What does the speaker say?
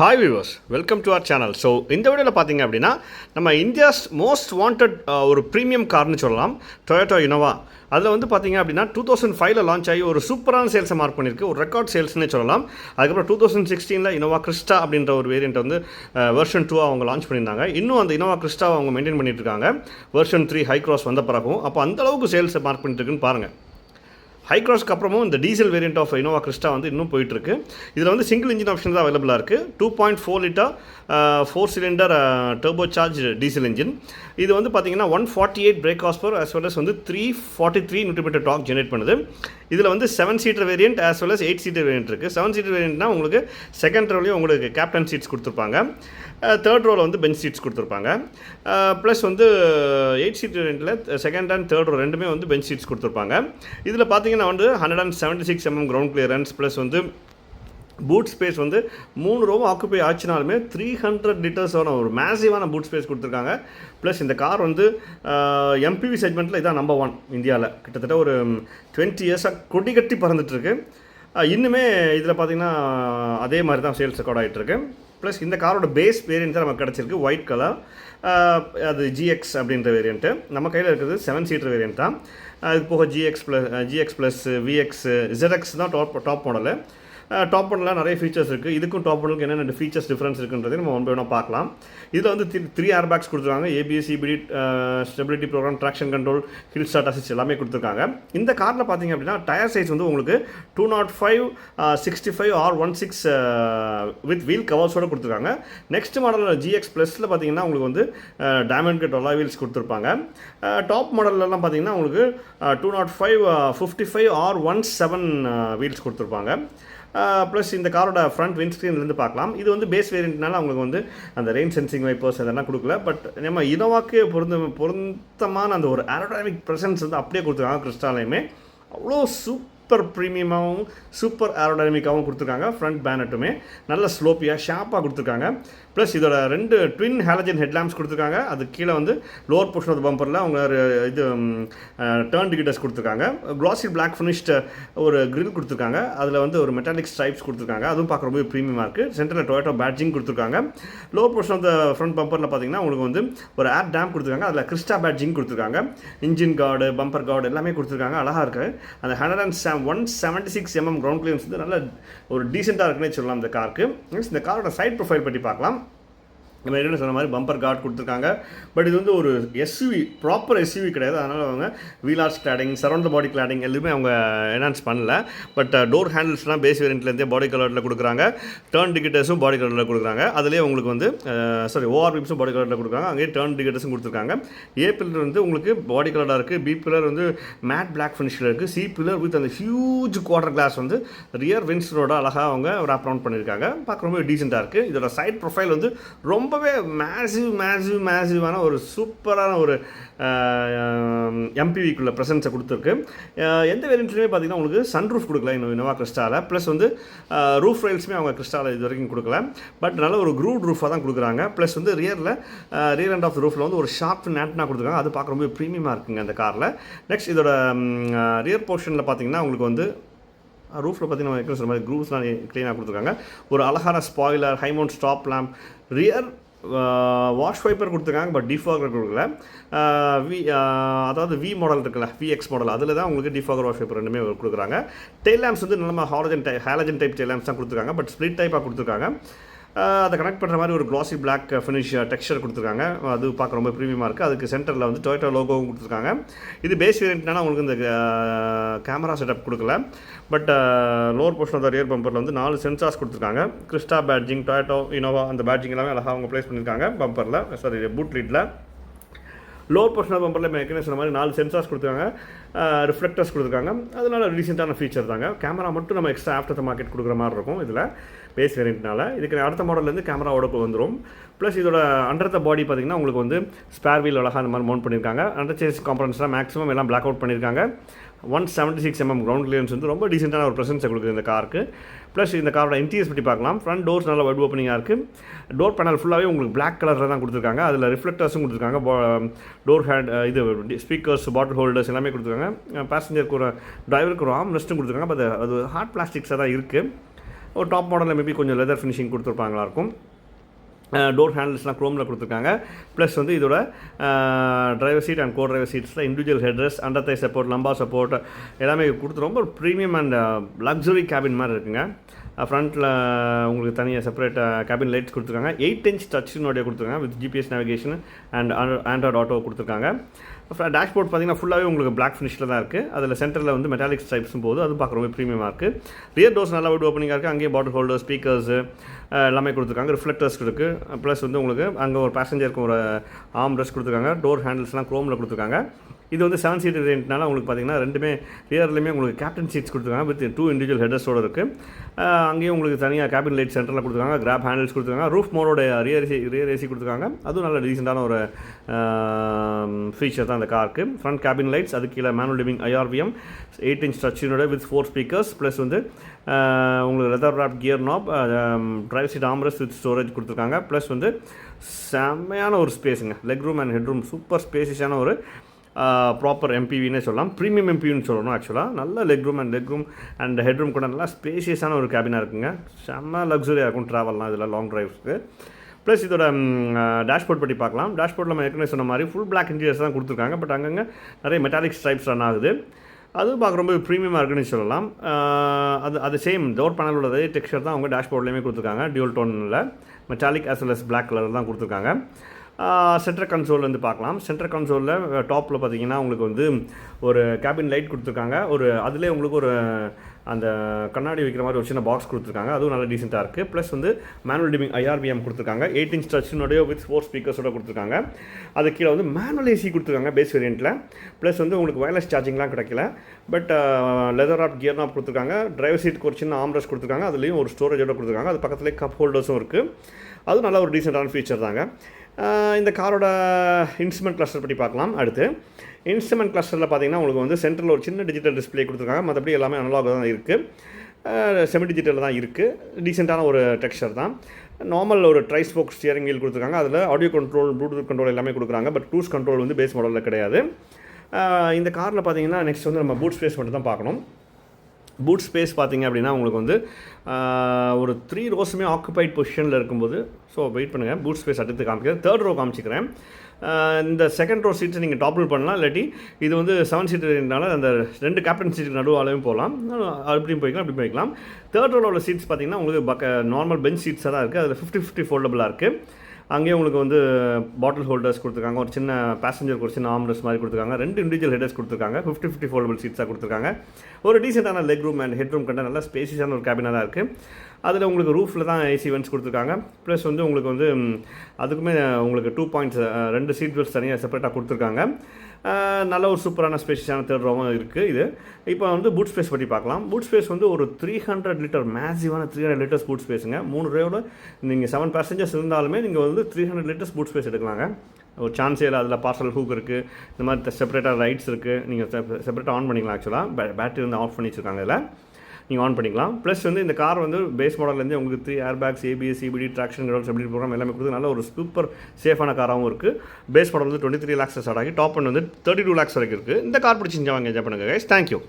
Hi viewers, welcome to our channel. So இந்த வீடியோவில் பார்த்தீங்க அப்படின்னா நம்ம இந்தியாஸ் மோஸ்ட் வாண்டட் ஒரு ப்ரீமியம் கார்னு சொல்லலாம், டொயோட்டா இனோவா. அதில் வந்து பார்த்தீங்க அப்படின்னா 2005 லான்ச் ஆகி ஒரு சூப்பரான சேல்ஸை மார்க் பண்ணியிருக்கு, ஒரு ரெக்கார்ட் சேல்ஸ்னே சொல்லலாம். அதுக்கப்புறம் 2016 இனோவா கிறிஸ்டா அப்படின்ற ஒரு வேரியண்ட் வந்து வெர்ஷன் 2 அவங்க லான்ச் பண்ணியிருந்தாங்க. இன்னும் அந்த இனோவா கிறிஸ்டாவை அவங்க மெயின்டைன் பண்ணிட்டு இருக்காங்க வெர்ஷன் 3 ஹை கிராஸ் வந்த பிறகும். அப்போ அந்தளவுக்கு சேல்ஸை மார்க் பண்ணிட்டு இருக்குன்னு பாருங்கள். ஹை கிராஸ்க்கு அப்புறமும் இந்த diesel variant of Innova Crysta வந்து இன்னும் போயிட்டுருக்கு. இதில் வந்து சிங்கிள் இன்ஜின் ஆப்ஷன் தான் அவைலபிளாக இருக்குது. 2.4 litre 4 cylinder turbo charge diesel engine. இது வந்து பார்த்தீங்கன்னா 148 break horse power as well as வந்து 343 நியூட்டன் டார்க் ஜெனரேட் பண்ணுது. இதில் வந்து 7 seater variant as well as 8 seater variant இருக்குது. 7 சீட்டர் வேரியண்ட்னா உங்களுக்கு செகண்ட் ரோலையும் உங்களுக்கு கேப்டன் சீட்ஸ் கொடுத்துருப்பாங்க, தேர்ட் ரோவில் வந்து பெஞ்ச் சீட்ஸ் கொடுத்துருப்பாங்க. ப்ளஸ் வந்து 8 சீட்டர் வேரியண்ட்டில் செகண்ட் அண்ட் தேர்ட் ரோ ரெண்டுமே வந்து பெஞ்ச் சீட்ஸ் கொடுத்துருப்பாங்க. இதில் பார்த்தீங்கன்னா வந்து 176 mm கிரவுண்ட் கிளியரன்ஸ் ப்ளஸ் வந்து பூட் ஸ்பேஸ் வந்து 3 ரோவும் ஆக்குப்பை ஆச்சுனாலுமே 300 லிட்டர்ஸோட ஒரு மேசிவான பூட் ஸ்பேஸ் கொடுத்துருக்காங்க. ப்ளஸ் இந்த கார் வந்து எம்பிவி செக்மெண்ட்டில் இதான் நம்பர் 1 இந்தியாவில். கிட்டத்தட்ட ஒரு 20 இயர்ஸாக கொடி கட்டி பறந்துட்டுருக்கு. இன்னுமே இதில் பார்த்திங்கன்னா அதே மாதிரி தான் சேல்ஸ் ரெக்கார்ட் ஆகிட்டுருக்கு. ப்ளஸ் இந்த காரோட பேஸ் வேரியண்ட் தான் நமக்கு கிடச்சிருக்கு, ஒயிட் கலர். அது ஜிஎக்ஸ் அப்படின்ற வேரியண்ட்டு. நம்ம கையில் இருக்கிறது 7 சீட்டர் வேரியண்ட் தான். இது போக ஜிஎக்ஸ் ப்ளஸ் விஎக்ஸ் ZX தான் டாப் மாடலு. டாப் மாடலில் நிறைய ஃபீச்சர்ஸ் இருக்குது. இதுக்கும் டாப் மாடலுக்கு என்னென்ன ஃபீச்சர்ஸ் டிஃப்ரென்ஸ் இருக்குன்றதை நம்ம ஒன் பை ஒன்னாக பார்க்கலாம். இதில் வந்து 3 ஏர் பேக்ஸ் கொடுத்துருக்காங்க, ABS, CBD, stability program, traction control, hill start assist எல்லாமே கொடுத்துருக்காங்க. இந்த காரில் பார்த்தீங்க அப்படின்னா டயர் சைஸ் வந்து உங்களுக்கு 205, 65 or 16 வித் வீல் கவர்ஸோடு கொடுத்துருக்காங்க. நெக்ஸ்ட் மாடலில் ஜிஎக்ஸ் ப்ளஸில் பார்த்தீங்கன்னா உங்களுக்கு வந்து டைமண்ட் கட் அலாய் வீல்ஸ் கொடுத்துருப்பாங்க. டாப் மாடல்லாம் பார்த்தீங்கன்னா உங்களுக்கு 205, 55 or 17 வீல்ஸ் கொடுத்துருப்பாங்க. ப்ளஸ் இந்த காரோட ஃப்ரண்ட் விண்ட்ஸ்க்ரீன்லேருந்து பார்க்கலாம். இது வந்து பேஸ் வேரியண்ட்னால அவங்களுக்கு வந்து அந்த ரெயின் சென்சிங் வைப்பர்ஸ் அதெல்லாம் கொடுக்கல. பட் நம்ம இனோவாக்கு பொருத்தமான அந்த ஒரு ஏரோடைனமிக் ப்ரெசன்ஸ் வந்து அப்படியே கொடுத்துருக்காங்க. கிறிஸ்டாலையுமே அவ்வளோ சூப்பர் ப்ரீமியமாகவும் சூப்பர் ஏரோடைனமிக்காகவும் கொடுத்துருக்காங்க. ஃப்ரண்ட் பேனட்டுமே நல்ல ஸ்லோப்பியாக ஷார்ப்பாக கொடுத்துருக்காங்க. ப்ளஸ் இதோட 2 ட்வின் ஹாலஜன் ஹெட்லாம்ப்ஸ் கொடுத்துருக்காங்க. அது கீழே வந்து லோவர் போர்ஷன் ஆஃப் பம்பரில் அவங்க இது டர்ன் இண்டிகேட்டர்ஸ் கொடுத்துருக்காங்க. க்ளாசி பிளாக் ஃபினிஷ்டு ஒரு கிரில் கொடுத்துருக்காங்க. அதில் வந்து ஒரு மெட்டாலிக் ஸ்ட்ரைப்ஸ் கொடுத்துருக்காங்க. அதுவும் பார்க்க ரொம்ப ப்ரீமியமாக இருக்குது. சென்டரில் டொயோட்டா பேட்ஜிங் கொடுத்துருக்காங்க. Lower portion of the front பம்பரில் பார்த்தீங்கன்னா உங்களுக்கு வந்து ஒரு ஏர் டேம் கொடுத்துருக்காங்க. அதில் கிறிஸ்டா பேட்ஜிங் கொடுத்துருக்காங்க. இன்ஜின் கார்டு, பம்பர் கார்டு எல்லாமே கொடுத்துருக்காங்க. அழகாக இருக்குது. அந்த 176 mm கிரவுண்ட் கிளியரன்ஸ் வந்து நல்ல ஒரு டீசெண்டாக இருக்குன்னே சொல்லலாம் இந்த காருக்கு. நெக்ஸ்ட் இந்த காரோட சைட் ப்ரொஃபைல் பற்றி பார்க்கலாம். நம்ம என்ன சொன்ன மாதிரி பம்பர் கார்டு கொடுத்துருக்காங்க. பட் இது வந்து ஒரு எஸ்யூவி, ப்ராப்பர் எஸ்யூவி கிடையாது. அதனால் அவங்க வீலார்ஸ் கிளாடிங், சரௌண்ட் பாடி கிளாடிங் எதுவுமே அவங்க என்ஹான்ஸ் பண்ணல. பட் டோர் ஹேண்டில்ஸ்லாம் பேஸ் வேரியண்ட்லேருந்தே பாடி கலரில் கொடுக்குறாங்க. டர்ன் டிக்கெட்டர்ஸும் பாடி கலரில் கொடுக்குறாங்க. அதுலேயே உங்களுக்கு வந்து ஓஆர்பிப்ஸும் பாடி கலரில் கொடுக்குறாங்க. அங்கேயே டர்ன் டிக்கெட்டர்ஸும் கொடுத்துருக்காங்க. ஏ பில்லர் வந்து உங்களுக்கு பாடி கலராக இருக்குது. பி பில்லர் வந்து மேட் பிளாக் ஃபினிஷில் இருக்குது. சி பில்லர் வித் அந்த ஹியூஜ் குவார்டர் கிளாஸ் வந்து ரியர் விண்ட்ஸோட அழகாக அவங்க ராப் ரவுண்ட் பண்ணியிருக்காங்க. பார்க்க ரொம்ப டீசெண்டாக இருக்குது. இதோட சைட் ப்ரொஃபைல் வந்து ரொம்பவே மேசிவான ஒரு சூப்பரான ஒரு எம்பிவிக்குள்ள ப்ரெசன்ஸை கொடுத்துருக்கு. எந்த வேரியண்ட்லையுமே பார்த்தீங்கன்னா உங்களுக்கு சன்ரூஃப் கொடுக்கல இனோவா கிறிஸ்டாவில். ப்ளஸ் வந்து ரூஃப் ரைல்ஸுமே அவங்க கிறிஸ்டாவில் இது வரைக்கும் கொடுக்கல. பட் நல்ல ஒரு க்ரூட் ரூஃபாக தான் கொடுக்குறாங்க. ப்ளஸ் வந்து ரியர் அண்ட் ஆஃப் ரூஃபில் வந்து ஒரு ஷார்ப் நேட்னா கொடுத்துருக்காங்க. அது பார்க்க ரொம்ப ப்ரீமியமாக இருக்குங்க அந்த காரில். நெக்ஸ்ட் இதோட ரியர் போர்ஷனில் பார்த்தீங்கன்னா உங்களுக்கு வந்து ரூஃபில் பார்த்தீங்கன்னா நம்ம சொல்கிற மாதிரி க்ரூவ்ஸ்லாம் க்ளீனாக கொடுத்துருக்காங்க. ஒரு அழகான spoiler, high mount stop lamp, rear wash wiper கொடுத்துருக்காங்க. பட் டிஃபாகர் கொடுக்கல. அதாவது வி மாடல் இருக்குல்ல, விஎக்ஸ் மாடல், அதில் தான் உங்களுக்கு டிஃபாகர் வாஷ் வைப்பர் ரெண்டுமே கொடுக்குறாங்க. டெயில் லேம்ப்ஸ் வந்து நம்ம ஹாலஜன் டைப் டெயில் லேம்ப்ஸ் தான் கொடுத்துருக்காங்க. பட் ஸ்ப்ளிட் டைப்பாக கொடுத்துருக்காங்க. அதை கனெக்ட் பண்ணுற மாதிரி ஒரு க்ளாசி பிளாக் ஃபினிஷ் டெக்ஸ்சர் கொடுத்துருக்காங்க. அது பார்க்க ரொம்ப ப்ரீமியமாக இருக்குது. அதுக்கு சென்டரில் வந்து டொயோட்டா லோகோவும் கொடுத்துருக்காங்க. இது பேஸ் வேரியண்ட்னா உங்களுக்கு இந்த கேமரா செட்டப் கொடுக்கல. But lower portion of the rear பம்பரில் வந்து 4 சென்சார்ஸ் கொடுத்துருக்காங்க. கிறிஸ்டா பேட்ஜிங், டொயோட்டா இனோவா அந்த பேட்ஜிங் எல்லாமே அழகாக அவங்க ப்ளேஸ் பண்ணியிருக்காங்க பம்பரில், பூட் லீட்டில். லோவர் போர்ஷன் ஆஃப் பம்பரில் ஏற்கனவே சொன்ன மாதிரி 4 சென்சார்ஸ் கொடுத்துருக்காங்க. ரிஃப்ளெக்டர்ஸ் கொடுத்துருக்காங்க. அதனால ரீசெண்டான ஃபீச்சர் தாங்க. கேமரா மட்டும் நம்ம எக்ஸ்ட்ரா ஆஃப்டர் த மார்க்கெட் கொடுக்குற மாதிரி இருக்கும் இதில் பேஸ் வேரியண்ட்னால. இதுக்கு அடுத்த மாடல்லேருந்து கேமராவோட வந்துடும். ப்ளஸ் இதோட அண்டர் த பாடி பார்த்திங்கன்னா உங்களுக்கு வந்து ஸ்பேர் வீல் அழகாக அந்த மாதிரி மவுண்ட் பண்ணியிருக்காங்க. அண்டர் சேஸ் காம்பனன்ட்ஸ்லாம் மேக்ஸிமம் எல்லாம் பிளாக் அவுட் பண்ணியிருக்காங்க. 176 mm கிரவுண்ட் கிளியரன்ஸ் வந்து ரொம்ப டீசெண்டான ஒரு ப்ரெசன்ஸை கொடுக்குது இந்த காருக்கு. ப்ளஸ் இந்த காரோட இன்டீரியர்ஸ் பற்றி பார்க்கலாம். ஃப்ரண்ட் டோர்ஸ் நல்லா வைட் ஓப்பனிங்காக இருக்குது. டோர் பேனல் ஃபுல்லாகவே உங்களுக்கு பிளாக் கலரில் தான் கொடுத்துருக்காங்க. அதில் ரிஃப்ளெக்டர்ஸும் கொடுத்துருக்காங்க. டோர் இது ஸ்பீக்கர்ஸ், பாட்டில் ஹோல்டர்ஸ் எல்லாமே கொடுத்துருக்காங்க. பேசஞ்சருக்கு டிரைவருக்கு ஒரு ஆர்ம் ரெஸ்ட்டும் கொடுத்துருக்காங்க. பட் அது ஹார்ட் பிளாஸ்டிக்ஸாக தான் இருக்குது. ஒரு டாப் மாடலில் மேபி கொஞ்சம் லெதர் ஃபினிஷிங் கொடுத்துருப்பாங்களா இருக்கும். டோர் ஹேண்டில்ஸ்லாம் க்ரோமில் கொடுத்துருக்காங்க. ப்ளஸ் வந்து இதோட driver seat and co driver சீட்ஸில் individual headrest, under thigh support, lumbar support எல்லாமே கொடுத்து ரொம்ப ப்ரீமியம் அண்ட் லக்ஸுரி கேபின் மாதிரி இருக்குங்க. ஃப்ரண்ட்டில் உங்களுக்கு தனியாக செப்பரேட் கேபின் லைட்ஸ் கொடுத்துருக்காங்க. 8 inch டச்சுனோடைய கொடுத்துருக்காங்க with GPS navigation and Android auto கொடுத்துருக்காங்க. டேஷ்போர்ட் பார்த்தீங்கன்னா ஃபுல்லாகவே உங்களுக்கு பிளாக் ஃபினிஷில் தான் இருக்குது. அதில் சென்டரில் வந்து மெட்டாலிக் ஸ்ட்ரைப்ஸும் போது அது பார்க்க ரொம்ப ப்ரீமியமாக இருக்குது. ரியர் டோர்ஸ் நல்லா விட் ஓப்பனிங்காக இருக்குது. அங்கேயே பாட்டில் ஹோல்டர், ஸ்பீக்கர்ஸு எல்லாமே கொடுத்துருக்காங்க. ரிஃப்ளெக்டர்ஸ் இருக்குது. ப்ளஸ் வந்து உங்களுக்கு அங்கே ஒரு பேசஞ்சருக்கு ஒரு ஆர்ம் ரெஸ்ட் கொடுத்துருக்காங்க. டோர் ஹேண்டில்ஸ்லாம் க்ரோமில் கொடுத்துருக்காங்க. இது வந்து 7 seat வேரியண்ட்னால உங்களுக்கு பார்த்தீங்கன்னா ரெண்டுமே ரியர்லையுமே உங்களுக்கு கேப்டன் சீட்ஸ் கொடுத்துருக்காங்க வித் 2 individual ஹெடர்ஸோடு இருக்குது. அங்கேயும் உங்களுக்கு தனியாக கேபின் லைட் சென்டரில் கொடுத்துருக்காங்க. கிராப் ஹேண்டில்ஸ் கொடுத்துருக்காங்க. ரூஃப் மோடோட ரியர் ஏசி கொடுத்துருக்காங்க. அதுவும் நல்ல டீசெண்டான ஒரு ஃபீச்சர் தான் அந்த காருக்கு. ஃப்ரண்ட் கேபின் லைட்ஸ், அது கீழே மேனுவல் டிமிங் IRVM 8 inch டச்சினோட வித் 4 speakers. ப்ளஸ் வந்து உங்களுக்கு leather wrap gear knob, driver seat armrest with storage கொடுத்துருக்காங்க. ப்ளஸ் வந்து செம்மையான ஒரு ஸ்பேஸுங்க. Leg room and head room super ஸ்பேசியஸான ஒரு ப்ராப்பர் எம்பிவின்னே சொல்லலாம். ப்ரீமியம் எம்பிவின்னு சொல்லணும். ஆக்சுவலாக நல்ல leg room and head room கூட நல்லா ஸ்பேசியஸான ஒரு கேபினாக இருக்குங்க. செம்ம லக்ஸரியாக இருக்கும் ட்ராவல்லாம் இதில் லாங் ட்ரைவ்ஸ்க்கு. ப்ளஸ் இதோட டேஷ்போர்ட் பற்றி பார்க்கலாம். டேஷ்போர்ட்டில் நம்ம ஏற்கனவே சொன்ன மாதிரி ஃபுல் பிளாக் இன்டீரியர்ஸ் தான் கொடுத்துருக்காங்க. பட் அங்கங்கே நிறைய மெட்டாலிக் ஸ்ட்ரைப்ஸ் ரன் ஆகுது. அதுவும் பார்க்க ரொம்ப ப்ரீமியமாக இருக்குன்னு சொல்லலாம். அது சேம் டோர் பேனலோட அதே டெக்ஸ்சர் தான் அவங்க டேஷ்போர்ட்லேயுமே கொடுத்துருக்காங்க. டியூல் டோனில் metallic as well as black colour தான் கொடுத்துருக்காங்க. சென்டர் கன்சோல் வந்து பார்க்கலாம். சென்டர் கன்சோலில் டாப்பில் பார்த்தீங்கன்னா உங்களுக்கு வந்து ஒரு கேபின் லைட் கொடுத்துருக்காங்க. அதிலே உங்களுக்கு ஒரு அந்த கண்ணாடி வைக்கிற மாதிரி ஒரு சின்ன பாக்ஸ் கொடுத்துருக்காங்க. அதுவும் நல்ல டீசெண்டாக இருக்குது. ப்ளஸ் வந்து மேனுவல் டிமிங் IRVM கொடுத்துருக்காங்க. 8 inch டச்சினோடைய வித் 4 ஸ்பீக்கர்ஸோட கொடுத்துருக்காங்க. அது கீழே வந்து மேனுவல் ஏசி கொடுத்துருக்காங்க பேஸ் வேரியண்ட்டில். ப்ளஸ் வந்து உங்களுக்கு வயர்லெஸ் சார்ஜிங்லாம் கிடைக்கல. பட் லெதர் ஆப் கியர் நாப் கொடுத்துருக்காங்க. டிரைவர் சீட்டுக்கு ஒரு சின்ன ஆம்ரெஸ்ட் கொடுத்துருக்காங்க. அதுலேயும் ஒரு ஸ்டோரேஜோட கொடுத்துருக்காங்க. அது பக்கத்துலேயே கப் ஹோல்டர்ஸும் இருக்குது. அதுவும் நல்ல ஒரு டீசெண்டான ஃபீச்சர் தாங்க. இந்த காரோட இன்ஸ்ட்ருமெண்ட் கிளஸ்டர் பற்றி பார்க்கலாம். அடுத்து இன்ஸ்ட்ருமெண்ட் கிளஸ்டரில் பார்த்தீங்கன்னா உங்களுக்கு வந்து சென்டரில் ஒரு சின்ன டிஜிட்டல் டிஸ்பிளே கொடுத்துருக்காங்க. மற்றபடி எல்லாமே அனலாக தான் இருக்குது. செமி டிஜிட்டலில் தான் இருக்குது. டீசெண்டான ஒரு டெக்ஸ்சர் தான். நார்மல் ஒரு ட்ரைஸ்போக் ஸ்டியரிங் வீல் கொடுத்துருக்காங்க. அதில் ஆடியோ கண்ட்ரோல், ப்ளூடூத் கண்ட்ரோல் எல்லாமே கொடுக்குறாங்க. பட் க்ரூஸ் கண்ட்ரோல் வந்து பேஸ் மாடலில் கிடையாது. இந்த காரில் பார்த்தீங்கன்னா நெக்ஸ்ட் வந்து நம்ம பூட் ஸ்பேஸ் மட்டும் தான் பார்க்கணும். பூட் ஸ்பேஸ் பார்த்திங்க அப்படின்னா உங்களுக்கு வந்து ஒரு 3 rows ஆக்குபைட் பொசிஷனில் இருக்கும்போது, ஸோ வெயிட் பண்ணுங்கள், பூட் ஸ்பேஸ் அடுத்து காமிக்கிறேன். 3rd row காமிச்சிக்கிறேன். இந்த 2nd row சீட்ஸை நீங்கள் டாப்பில் பண்ணலாம். இல்லாட்டி இது வந்து 7 seaterனால அந்த 2 கேப்டன் சீட்டுக்கு நடுவாலையும் போகலாம். அப்படியும் போய்க்கலாம், அப்படி போய்க்கலாம். 3rd row உள்ள சீட்ஸ் பார்த்திங்கன்னா உங்களுக்கு நார்மல் பெஞ்ச் சீட்ஸாக தான் இருக்குது. அதில் 50-50 ஃபோல்டபுளாக இருக்குது. அங்கேயே உங்களுக்கு வந்து பாட்டில் ஹோல்டர்ஸ் கொடுத்துருக்காங்க. ஒரு சின்ன பேசஞ்சருக்கு ஒரு சின்ன ஆம்ரெஸ்ட் மாதிரி கொடுத்துருக்காங்க. 2 இண்டிவிஜுவல் ஹெடர்ஸ் கொடுத்துருக்காங்க. 50-50 ஃபோல்டபுள் சீட்ஸாக கொடுத்துருக்காங்க. ஒரு டீசெண்டான leg room and head room கண்ட நல்லா ஸ்பேசியஸான ஒரு கேபினாக தான் இருக்குது. அதில் உங்களுக்கு ரூஃபில் தான் ஏசி வென்ட்ஸ் கொடுத்துருக்காங்க. ப்ளஸ் வந்து உங்களுக்கு வந்து அதுக்குமே உங்களுக்கு 2 points 2 சீட் பெல்ட்ஸ் தனியாக செப்பரேட்டாக கொடுத்துருக்காங்க. நல்ல ஒரு சூப்பரான ஸ்பேஷியஸான 3rd row இருக்குது. இது இப்போ வந்து பூட் ஸ்பேஸ் பற்றி பார்க்கலாம். பூட் ஸ்பேஸ் வந்து ஒரு 300 liter மேசிவான 300 liters பூட் ஸ்பேஸுங்க. 3 row நீங்கள் 7 passengers இருந்தாலுமே நீங்கள் வந்து 300 liters பூட் ஸ்பேஸ் எடுக்கலாங்க. ஒரு சான்ஸே இல்லை. அதில் பார்சல் ஹூக் இருக்குது. இந்த மாதிரி செப்பரேட்டாக ரைட்ஸ் இருக்குது. நீங்கள் செப்பரேட்டாக ஆன் பண்ணிக்கலாம். ஆக்சுவலாக பேட்டரி வந்து ஆஃப் பண்ணி வச்சுருக்காங்க. இதில் நீங்கள் ஆன் பண்ணிக்கலாம். ப்ளஸ் வந்து இந்த கார் வந்து பேஸ் மாடல்லேருந்து உங்களுக்கு 3 airbags, ABS, CBD, traction control, stability program எல்லாமே கொடுத்து நல்ல ஒரு சூப்பர் சேஃபான காராகவும் இருக்குது. பேஸ் மாடல் வந்து 23 lakhs ஸ்டார்ட் ஆகி டாப் பண்ணி வந்து 32 lakhs வரைக்கும் இருக்குது. இந்த கார் பிடிச்சிருந்தா வாங்க, என்ஜாய் பண்ணுங்கள் கைஸ். தேங்க்யூ.